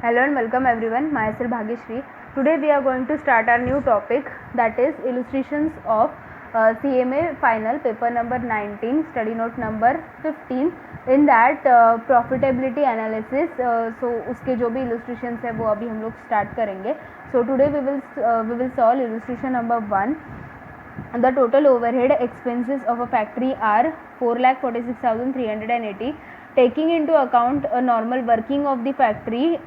Hello and welcome everyone. Myself Bhagyashree. Today we are going to start our new topic, that is illustrations of CMA final paper number 19, study note number 15. In that profitability analysis, so उसके जो भी illustrations है वो अभी हम लोग start करेंगे. So today we will solve illustration number 1. The total overhead expenses of a factory are 4,46,380. Taking into account a normal working of the factory,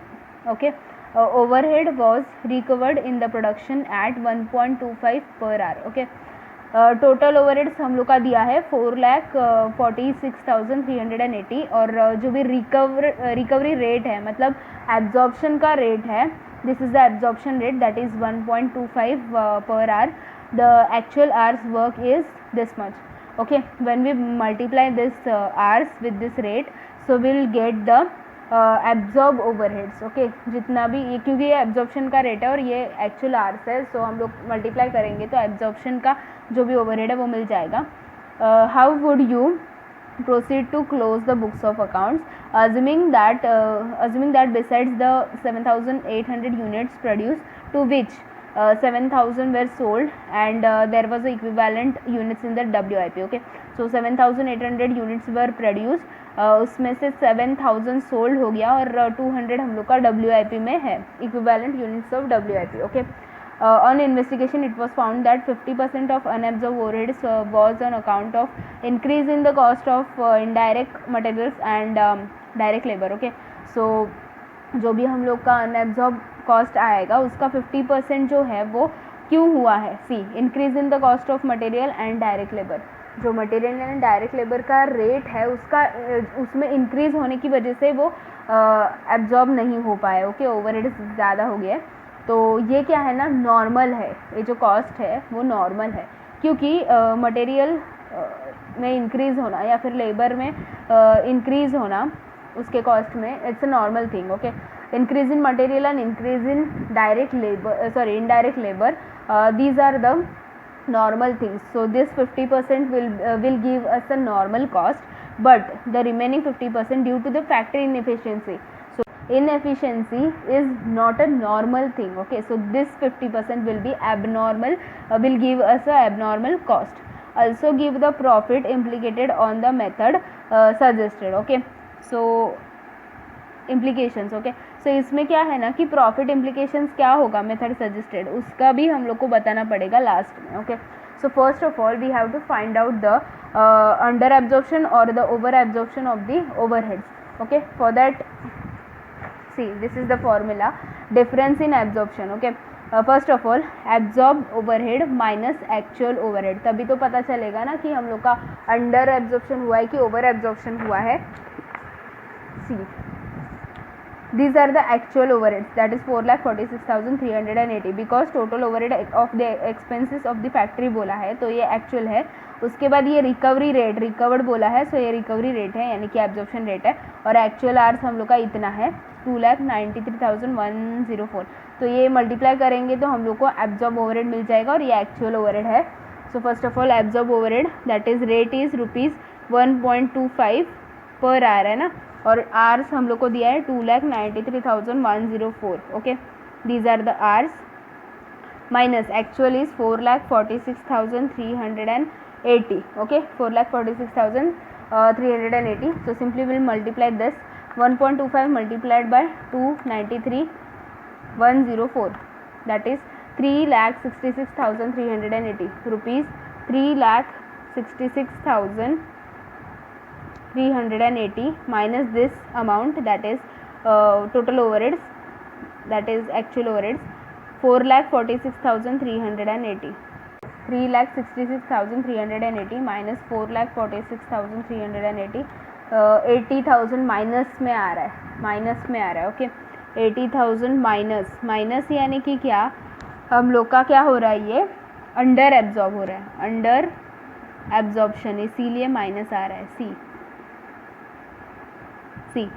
okay, overhead was recovered in the production at 1.25 per hour. Okay, total overheads हम लोग का दिया है 4,46,380 और जो भी recovery rate है मतलब एब्जॉर्प्शन का रेट है, this is the absorption rate, that is 1.25 per hour. The actual hours work is this much. Okay, when we multiply this hours with this rate, so we'll get the absorb overheads. Okay, जितना भी ये, क्योंकि ये absorption का rate है और ये actual hours है, सो हम लोग मल्टीप्लाई करेंगे तो एब्जॉर्प्शन का जो भी ओवरहेड है वो मिल जाएगा. How would you proceed to close the books of accounts, assuming that besides the 7,800 units produced, to which 7,000 were sold and there was a equivalent units in the WIP. Okay, so 7,800 units were produced, उसमें से 7,000 sold हो गया और 200 हम लोग का WIP में है, equivalent units of WIP. Okay, on investigation it was found that 50% of unabsorbed overheads was on account of increase in the cost of indirect materials and direct labor. Okay, so जो भी हम लोग का unabsorbed cost आएगा उसका 50% जो है वो क्यों हुआ है. See, increase in the cost of material and direct labour. जो मटेरियल एंड डायरेक्ट लेबर का रेट है उसका उसमें इंक्रीज होने की वजह से वो एब्जॉर्ब नहीं हो पाए. ओके, ओवरहेड ज़्यादा हो गया. तो ये क्या है ना, नॉर्मल है. ये जो कॉस्ट है वो नॉर्मल है क्योंकि मटेरियल में इंक्रीज़ होना या फिर लेबर में इंक्रीज़ होना उसके कॉस्ट में, it's a normal thing. Okay, increase in material and increase in direct labour, sorry indirect labour, these are the normal things. So this 50% will give us a normal cost, but the remaining 50% due to the factory inefficiency. So inefficiency is not a normal thing. Okay, so this 50% will be abnormal, will give us a abnormal cost. Also give the profit implicated on the method suggested. Okay, so implications. Okay, so इसमें क्या है ना कि profit implications क्या होगा method suggested, उसका भी हम लोग को बताना पड़ेगा लास्ट में. Okay, so first of all we have to find out the under absorption और the over absorption of the overheads. Okay, for that see this is the formula, difference in absorption. Okay, first of all absorb overhead minus actual overhead, तभी तो पता चलेगा ना कि हम लोग का अंडर एब्जॉर्प्शन हुआ है कि ओवर एब्जॉर्प्शन हुआ है. सी, these are the actual overheads, that is 4,46,380 because total overhead of the expenses of the factory बोला है तो ये actual है. उसके बाद ये रिकवरी रेट, रिकवर्ड बोला है, सो ये रिकवरी रेट है यानी कि एब्जॉर्प्शन रेट है. और एक्चुअल आवर्स हम लोग का इतना है 2,93,104. तो ये मल्टीप्लाई करेंगे तो हम लोग को एब्जॉर्ब ओवरहेड मिल जाएगा और ये एक्चुअल ओवरहेड है. सो first of all absorb overhead, that is rate is ₹1.25 per hour है ना, और आर्स हम लोग को दिया है 2,93,104. Okay, these are the hours minus actual is 4,46,380. Okay, 4,46,380. So simply will multiply this 1.25 multiplied by 293,104, that is 3,66,380 rupees. 3,66,380 minus this amount, that is total overheads, that is actual overheads, 4,46,380. 3,66,380 minus 4,46,380, 80,000 minus में आ रहा है, minus में आ रहा है. Okay, 80,000 minus यानी कि क्या, हम लोग का क्या हो रहा है, ये अंडर एब्जॉर्ब हो रहा है, अंडर एब्जॉर्प्शन, इसीलिए माइनस आ रहा है. सी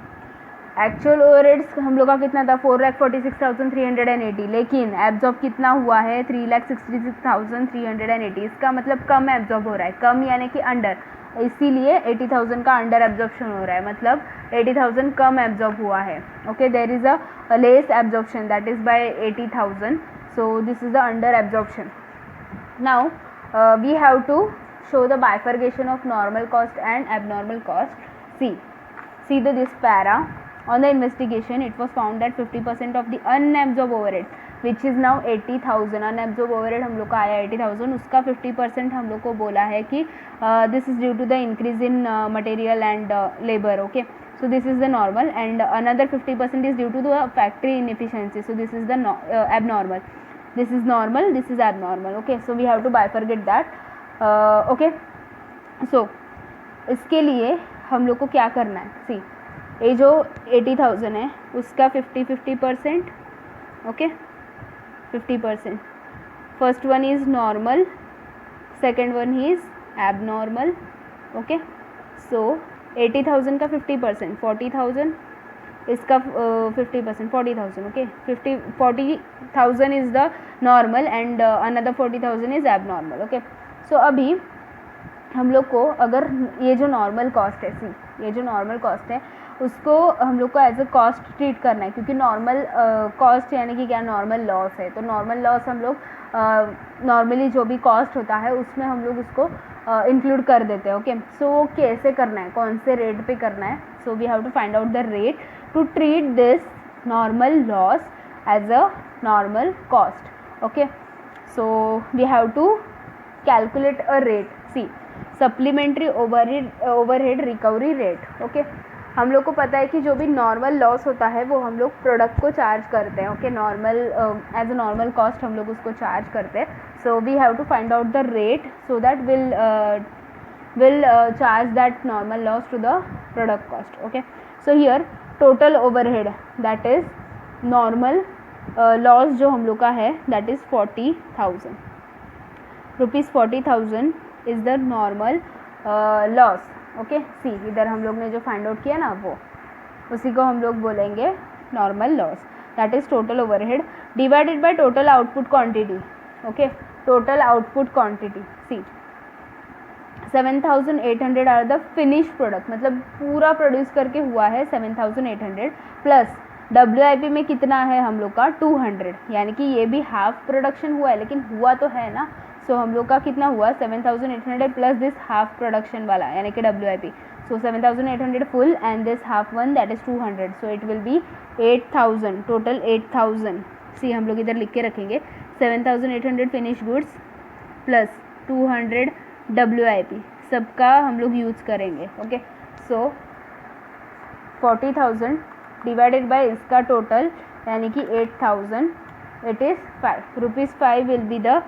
एक्चुअल ओवरहेड्स हम लोग का कितना था 4,46,380, लेकिन एब्जॉर्ब कितना हुआ है 3,66,380। इसका मतलब कम एब्जॉर्ब हो रहा है, कम यानी कि अंडर, इसीलिए 80,000 का अंडर एब्जॉर्प्शन हो रहा है, मतलब 80,000 कम एब्जॉर्ब हुआ है। Okay, there is a less absorption that is by 80,000, so this is the under absorption. Now we have to show the bifurcation of normal cost and abnormal cost. See this para. On the investigation, it was found that 50% of the unabsorbed overhead, which is now 80,000, unabsorbed overhead हम लोग का आया 80,000, उसका 50% हम लोग को बोला है कि this is due to the increase in material and labor. Okay, so this is the normal, and another 50% is due to the factory inefficiency. So this is the abnormal. This is normal, this is abnormal. Okay, so we have to bifurcate that. Okay, so इसके लिए हम लोग को क्या करना है, सी ये जो 80,000 है उसका 50%, okay 50%, first one is normal, second one is abnormal. Okay, so 80,000 का 50%, 40,000, इसका 50% 40,000। Okay, 40,000 is the normal and another 40,000 is abnormal. Okay, so अभी हम लोग को अगर ये जो नॉर्मल कॉस्ट है, ये जो नॉर्मल कॉस्ट है उसको हम लोग को एज अ कॉस्ट ट्रीट करना है, क्योंकि नॉर्मल कॉस्ट यानी कि क्या, नॉर्मल लॉस है। तो नॉर्मल लॉस हम लोग नॉर्मली जो भी कॉस्ट होता है उसमें हम लोग उसको इंक्लूड कर देते हैं। ओके, सो वो कैसे करना है, कौन से रेट पे करना है, so we have to find out the rate to treat this normal loss as a normal cost. Okay, so we have to calculate a rate. See supplementary overhead recovery rate. Okay, हम लोग को पता है कि जो भी normal loss होता है वो हम लोग प्रोडक्ट को चार्ज करते हैं। Okay, normal as a normal cost हम लोग उसको चार्ज करते हैं। So we have to find out the rate so that will charge that normal loss to the product cost. Okay, so here total overhead that is normal loss जो हम लोग का है that is 40,000 rupees. 40,000 is the normal loss. Okay, see इधर हम लोग ने जो फाइंड आउट किया ना वो उसी को हम लोग बोलेंगे normal loss, that is total overhead divided by total output quantity. Okay, total output quantity, see 7,800 are the finish product, मतलब पूरा प्रोड्यूस करके हुआ है 7,800 प्लस WIP में कितना है हम लोग का 200, यानी कि ये भी हाफ प्रोडक्शन हुआ है लेकिन हुआ तो है ना। सो हम लोग का कितना हुआ 7,800 प्लस दिस हाफ प्रोडक्शन वाला यानी कि WIP। So 7,800 full and this half one that is 200, so it will be 8,000, total 8,000। सी हम लोग इधर लिख के रखेंगे 7,800 फिनिश गुड्स प्लस 200 WIP, सबका हम लोग यूज़ करेंगे। ओके, सो 40,000 डिवाइडेड बाय इसका टोटल यानी कि 8,000, it is 5 rupees. 5 will be the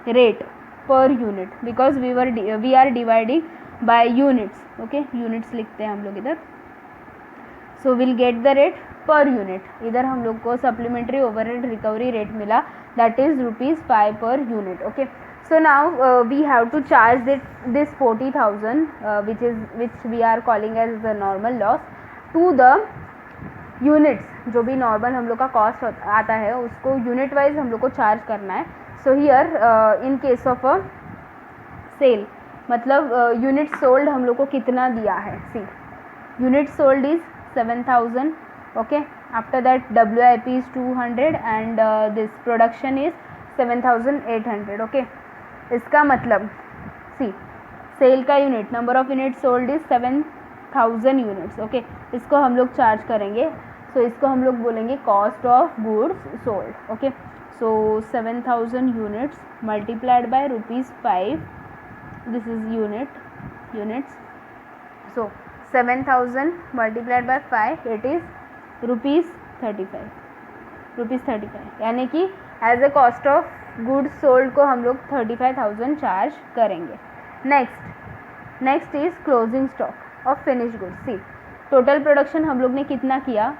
rate per unit because we are dividing by units. Okay, units लिखते हैं हम लोग इधर। so we'll get the rate per unit. इधर हम लोग को supplementary overhead recovery rate मिला that is ₹5 per unit. Okay, so now we have to charge this 40,000 which we are calling as the normal loss to the units। जो भी normal हम लोग का कॉस्ट आता है उसको यूनिट वाइज हम लोग को चार्ज करना है। So here in case of a sale, मतलब यूनिट सोल्ड हम लोग को कितना दिया है, see unit sold is 7,000। Okay, after that WIP is 200 and this production is 7,800। Okay, इसका मतलब सी सेल का unit number of units sold is 7,000 units. Okay, इसको हम लोग चार्ज करेंगे, सो इसको हम लोग बोलेंगे cost of goods sold. Okay, so 7,000 units multiplied by ₹5, this is units, so 7,000 multiplied by 5 it is ₹35, यानी कि as a cost of goods sold को हम लोग 35,000 चार्ज करेंगे। Next is closing stock of finish goods. See total production हम लोग ने कितना किया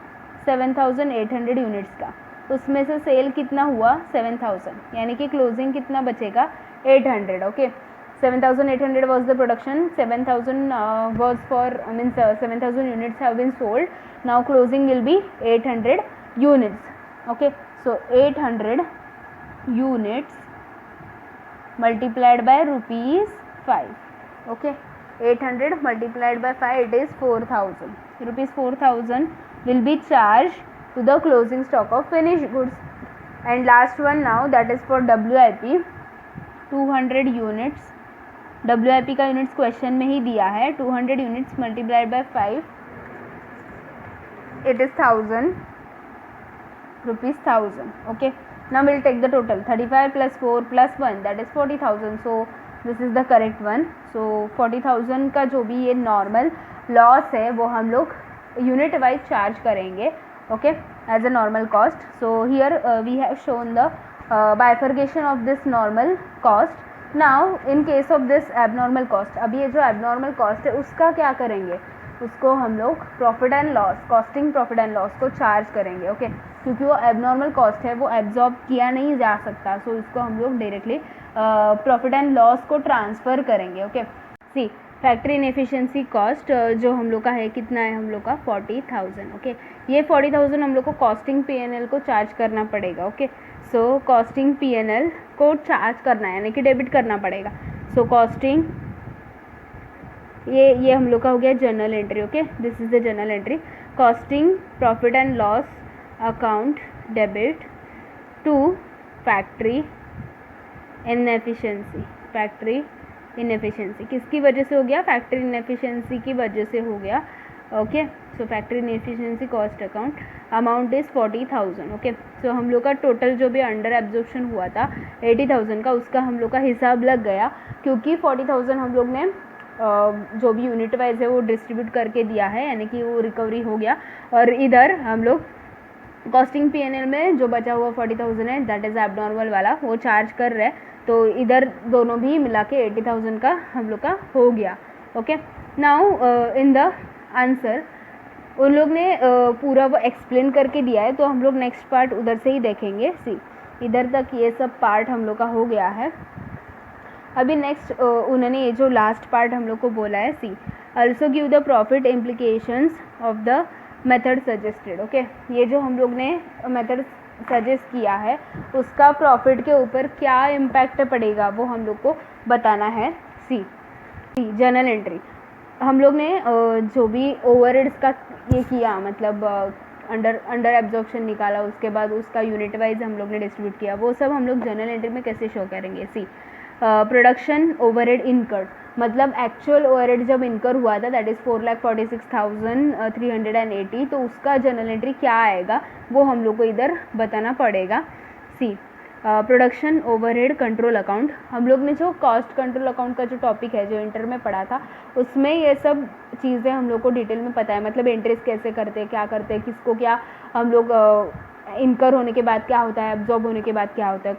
7,800 यूनिट्स का, उसमें से सेल कितना हुआ 7,000, यानी कि क्लोजिंग कितना बचेगा 800। Okay, 7,800 was the production, 7,000 was for means 7,000 units have been sold. Now closing will be 800 units. Okay, so 800 units multiplied by rupees 5. Okay, 800 multiplied by 5, it is 4,000 rupees. 4,000 will be charged to the closing stock of finished goods. And last one now, that is for WIP, 200 units. WIP का units question में ही दिया है. 200 units multiplied by 5, it is 1,000 rupees 1,000. Okay, now we'll take the total. 35 plus 4 plus 1, that is 40,000. So this is the correct one. So 40,000 का जो भी ये normal loss है वो हम लोग यूनिट वाइज चार्ज करेंगे. Okay, as a normal cost. So here we have shown the bifurcation of this normal cost. Now in case of this abnormal cost, अभी ये जो abnormal cost है उसका क्या करेंगे, उसको हम लोग profit and loss, costing profit and loss को चार्ज करेंगे. ओके, क्योंकि वो एबनॉर्मल कॉस्ट है, वो एब्जॉर्ब किया नहीं जा सकता. सो इसको हम लोग डायरेक्टली प्रॉफिट एंड लॉस को ट्रांसफ़र करेंगे. ओके, सी फैक्ट्री इनएफिशिएंसी कॉस्ट जो हम लोग का है, कितना है हम लोग का 40,000. ओके, ये 40,000 हम लोग को कॉस्टिंग पीएनएल को चार्ज करना पड़ेगा. ओके, सो कॉस्टिंग पीएनएल को चार्ज करना है, यानी कि डेबिट करना पड़ेगा. सो कॉस्टिंग, ये हम लोग का हो गया journal entry. Okay, this is the journal entry. Costing profit and loss account debit to factory inefficiency. Factory inefficiency किसकी वजह से हो गया, फैक्ट्री इनएफिशिएंसी की वजह से हो गया. Okay, so factory inefficiency cost account, amount is 40,000. Okay, so हम लोग का टोटल जो भी अंडर एब्जॉर्प्शन हुआ था 80,000 का, उसका हम लोग का हिसाब लग गया, क्योंकि 40,000 हम लोग ने जो भी यूनिट वाइज है वो डिस्ट्रीब्यूट करके दिया है, यानी कि वो रिकवरी हो गया. और इधर हम लोग कॉस्टिंग पीएनएल में जो बचा हुआ 40,000 है, दैट इज़ एबनॉर्मल वाला, वो चार्ज कर रहे हैं. तो इधर दोनों भी मिला के 80,000 का हम लोग का हो गया. Okay, now in the answer उन लोग ने पूरा वो एक्सप्लेन करके दिया है, तो हम लोग नेक्स्ट पार्ट उधर से ही देखेंगे. सी, इधर तक ये सब पार्ट हम लोग का हो गया है. अभी नेक्स्ट उन्होंने ये जो लास्ट पार्ट हम लोग को बोला है, see also give the profit implications of the method suggested. Okay, ये जो हम लोग ने मेथड सजेस्ट किया है उसका प्रॉफिट के ऊपर क्या इम्पैक्ट पड़ेगा वो हम लोग को बताना है. सी जर्नल एंट्री, हम लोग ने जो भी ओवरहेड्स का ये किया, मतलब अंडर एब्जॉर्प्शन निकाला, उसके बाद उसका यूनिट वाइज हम लोग ने डिस्ट्रीब्यूट किया, वो सब हम लोग जर्नल एंट्री में कैसे शो करेंगे. सी प्रोडक्शन ओवरहेड इनकर्ड, मतलब एक्चुअल ओवरहेड जब इनकर हुआ था, दैट इज़ 4,46,380, तो उसका जर्नल एंट्री क्या आएगा वो हम लोग को इधर बताना पड़ेगा. सी प्रोडक्शन ओवरहेड कंट्रोल अकाउंट, हम लोग ने जो कॉस्ट कंट्रोल अकाउंट का जो टॉपिक है जो इंटर में पढ़ा था, उसमें ये सब चीज़ें हम लोग को डिटेल में पता है, मतलब एंट्रीज कैसे करते हैं, क्या करते हैं, किसको क्या हम लोग इनकर होने के बाद क्या होता है, एब्जॉर्ब होने के बाद क्या होता है.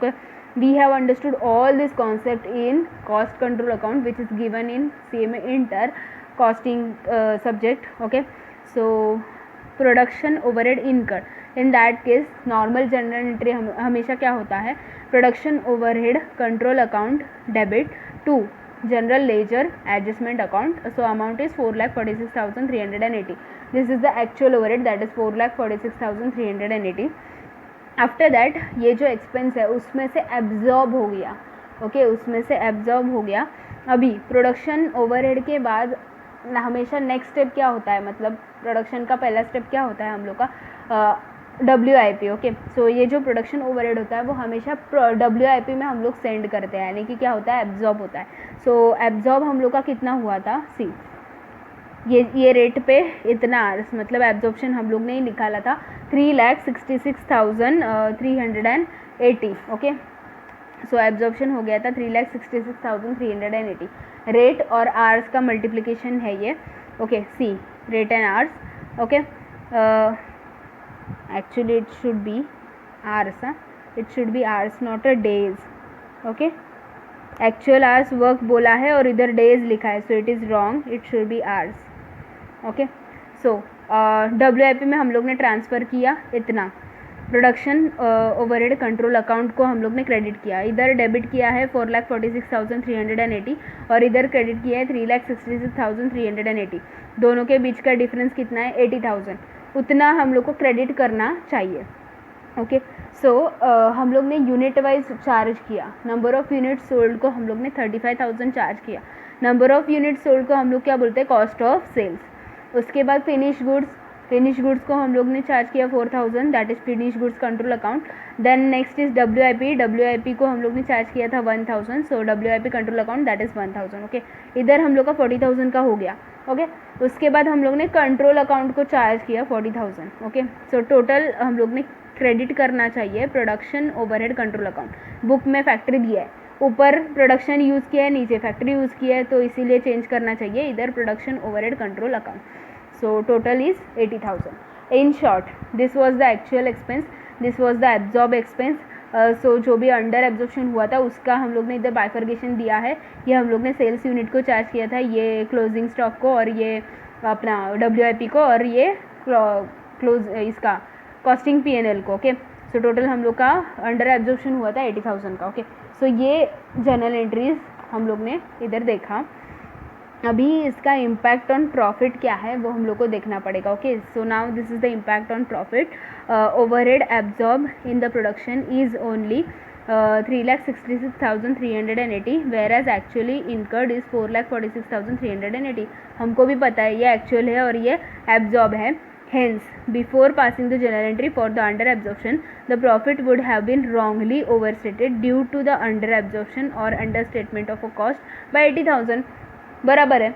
We have understood all this concept in cost control account, which is given in CMA Inter costing subject. Okay, so production overhead incurred, in that case normal journal entry हमेशा क्या होता है, production overhead control account debit to general ledger adjustment account. So amount is 4,46,380. This is the actual overhead, that is 4,46,380. After that ये जो expense है उसमें से absorb हो गया. ओके, उसमें से एब्जॉर्ब हो गया. अभी प्रोडक्शन ओवरहेड के बाद हमेशा नेक्स्ट स्टेप क्या होता है, मतलब प्रोडक्शन का पहला स्टेप क्या होता है हम लोग का, WIP. ओके, सो ये जो प्रोडक्शन ओवरहेड होता है वो हमेशा WIP में हम लोग सेंड करते हैं, यानी कि क्या होता है, एब्जॉर्ब होता है. सो एब्जॉर्ब हम लोग का कितना हुआ था, सी ये रेट पे इतना आर्स, मतलब एब्जॉर्प्शन हम लोग ने ही निकाला था 3,66,380. ओके, सो एब्जॉर्प्शन हो गया था 3,66,380. रेट और आर्स का मल्टीप्लिकेशन है ये. Okay, see rate and hours. Okay, actually it should be hours, it should be hours not a days. Okay, actual hours work बोला है और इधर डेज लिखा है, so it is wrong, it should be hours. Okay, सो WIP में हम लोग ने ट्रांसफ़र किया इतना. प्रोडक्शन ओवरहेड कंट्रोल अकाउंट को हम लोग ने क्रेडिट किया, इधर डेबिट किया है 4,46,380 और इधर क्रेडिट किया है 3,66,380। दोनों के बीच का डिफरेंस कितना है 80,000, उतना हम लोग को क्रेडिट करना चाहिए। ओके सो हम लोग ने यूनिट वाइज चार्ज किया, नंबर ऑफ़ यूनिट सोल्ड को हम लोग ने 35,000 चार्ज किया, नंबर ऑफ़ यूनिट सोल्ड को हम लोग क्या बोलते हैं कॉस्ट ऑफ सेल्स। उसके बाद फिनिश गुड्स को हम लोग ने चार्ज किया 4,000, that is finish goods control account. Then next is W I P को हम लोग ने चार्ज किया था 1,000, so W I P control account that is 1,000। Okay इधर हम लोग का 40,000 का हो गया। ओके उसके बाद हम लोग ने कंट्रोल अकाउंट को चार्ज किया 40,000। ओके सो टोटल हम लोग ने क्रेडिट करना चाहिए production overhead control account. Book में फैक्ट्री दिया है, ऊपर प्रोडक्शन यूज़ किया है, नीचे फैक्ट्री यूज़ किया है, तो इसीलिए चेंज करना चाहिए इधर production overhead control account. So total is 80,000। In short this was the actual expense, this was the absorb expense. So जो भी अंडर एब्जॉर्प्शन हुआ था उसका हम लोग ने इधर बाइफर्गेशन दिया है। ये हम लोग ने सेल्स यूनिट को चार्ज किया था, ये क्लोजिंग स्टॉक को और ये अपना डब्ल्यू को और ये क्लोज इसका कॉस्टिंग P&L को। ओके सो टोटल हम लोग का अंडर एब्जॉर्प्शन हुआ था 80,000 का। ओके सो ये जर्नल एंट्रीज हम लोग ने इधर देखा। अभी इसका इम्पैक्ट ऑन प्रॉफिट क्या है वो हम लोग को देखना पड़ेगा। Okay so now this is the impact on profit. Overhead absorb in the production is only 3,66,380 whereas actually incurred is 4,46,380। हमको भी पता है ये एक्चुअल है और ये एब्जॉर्ब है। Hence, before passing the journal entry for the under absorption, the profit would have been wrongly overstated due to the under absorption or understatement of a cost by 80,000। बराबर है।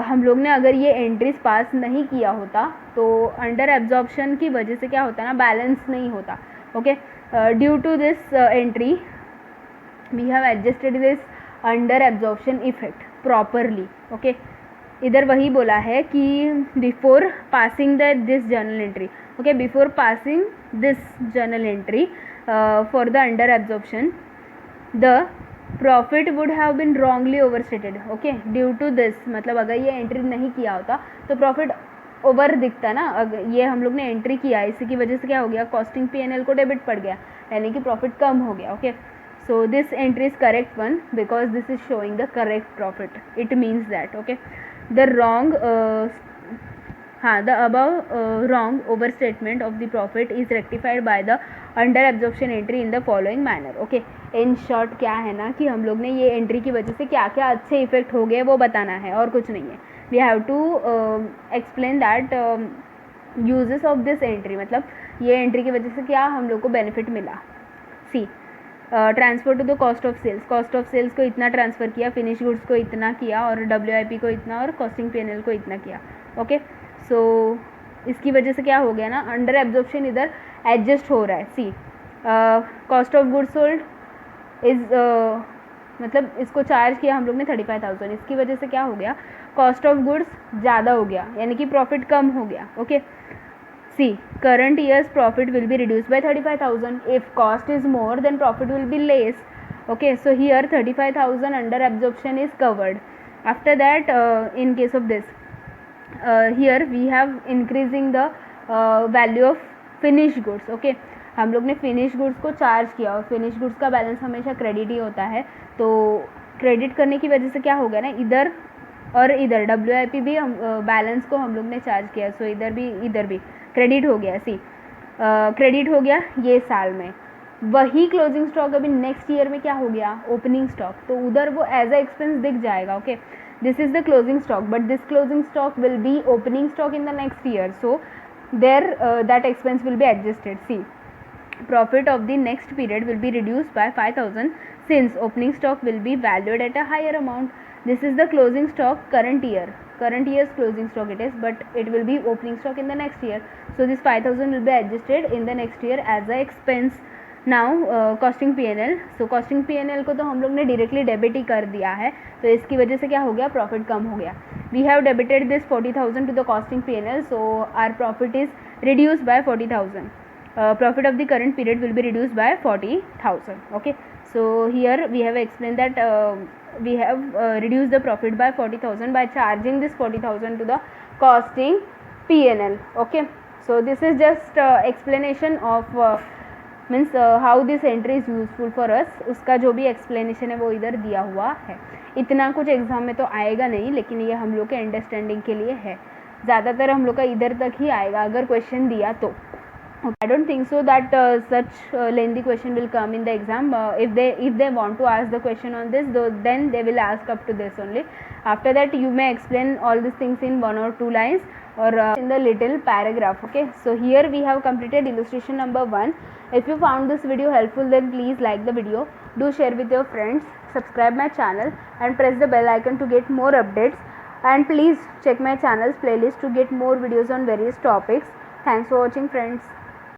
हम लोग ने अगर ये एंट्रीज पास नहीं किया होता तो अंडर एब्जॉर्प्शन की वजह से क्या होता ना, बैलेंस नहीं होता। Okay due to this entry we have adjusted this under absorption effect properly. Okay इधर वही बोला है कि before passing this journal entry, okay before passing this journal entry for the under absorption the profit would have been wrongly overstated. Okay due to this मतलब अगर ये entry नहीं किया होता तो प्रॉफिट ओवर दिखता ना। अगर ये हम लोग ने एंट्री किया इसी की वजह से क्या हो गया, कॉस्टिंग P&L को डेबिट पड़ गया, यानी कि प्रॉफिट कम हो गया। Okay so this entry is correct one because this is showing the correct profit, it means that okay the wrong the above wrong overstatement of the profit is rectified by the under absorption entry in the following manner। okay in short क्या है ना कि हम लोग ने ये entry की वजह से क्या क्या अच्छे इफेक्ट हो गए वो बताना है और कुछ नहीं है। we have to explain that uses of this entry, मतलब ये एंट्री की वजह से क्या हम लोग को बेनिफिट मिला। See transfer to the cost of sales को इतना ट्रांसफ़र किया, फिनिश गुड्स को इतना किया और डब्ल्यू को इतना और कॉस्टिंग P&L को इतना किया। ओके सो इसकी वजह से क्या हो गया ना, अंडर एब्जॉर्प्शन इधर एडजस्ट हो रहा है। See cost of goods sold is मतलब इसको चार्ज किया हम लोग ने 35,000, इसकी वजह से क्या हो गया, कॉस्ट ऑफ गुड्स ज़्यादा हो गया यानी कि प्रॉफिट कम हो गया। Okay See, current year's profit will be reduced by 35,000. If cost is more, then profit will be less. Okay, so here 35,000 under absorption is covered. After that, in case of this, here we have increasing the value of finished goods. Okay, हम लोग ने finish goods को charge किया और finish goods का balance हमेशा credit ही होता है, तो क्रेडिट करने की वजह से क्या हो गया ना, इधर और इधर डब्ल्यू भी हम बैलेंस को हम लोग ने चार्ज किया, सो इधर भी क्रेडिट हो गया। सी क्रेडिट हो गया ये साल में। वही क्लोजिंग स्टॉक अभी नेक्स्ट ईयर में क्या हो गया, ओपनिंग स्टॉक, तो उधर वो एज अ एक्सपेंस दिख जाएगा। Okay this is the closing stock but this closing stock will be opening stock in the next year, so there that expense will be adjusted. See profit of the next period will be reduced by 5,000 since opening stock will be valued at a higher amount. This is the closing stock current year's closing stock it is, but it will be opening stock in the next year, so this 5,000 will be adjusted in the next year as a expense. Now costing P&L, so costing P&L को तो हम लोग ने directly debit ही कर दिया है, तो इसकी वजह से क्या हो गया, प्रॉफिट कम हो गया। we have debited this 40,000 to the costing P&L, so our profit is reduced by 40,000. Profit of the current period will be reduced by 40,000. okay so here we have explained that we have reduced the profit by 40,000 by charging this 40,000 to the costing P&L. okay So this is just explanation of means how this entry is useful for us, उसका जो भी explanation है वो इधर दिया हुआ है. इतना कुछ एग्जाम में तो आएगा नहीं, लेकिन ये हम लोग के अंडरस्टैंडिंग के लिए है. ज़्यादातर हम लोग का इधर तक ही आएगा अगर क्वेश्चन दिया तो. I don't think so that such lengthy question will come in the exam. If they want to ask the question on this, then they will ask up to this only. After that, you may explain all these things in 1 or 2 lines or in the little paragraph. Okay. So here we have completed illustration number 1. If you found this video helpful, then please like the video. Do share with your friends. Subscribe my channel and press the bell icon to get more updates. And please check my channel's playlist to get more videos on various topics. Thanks for watching, friends.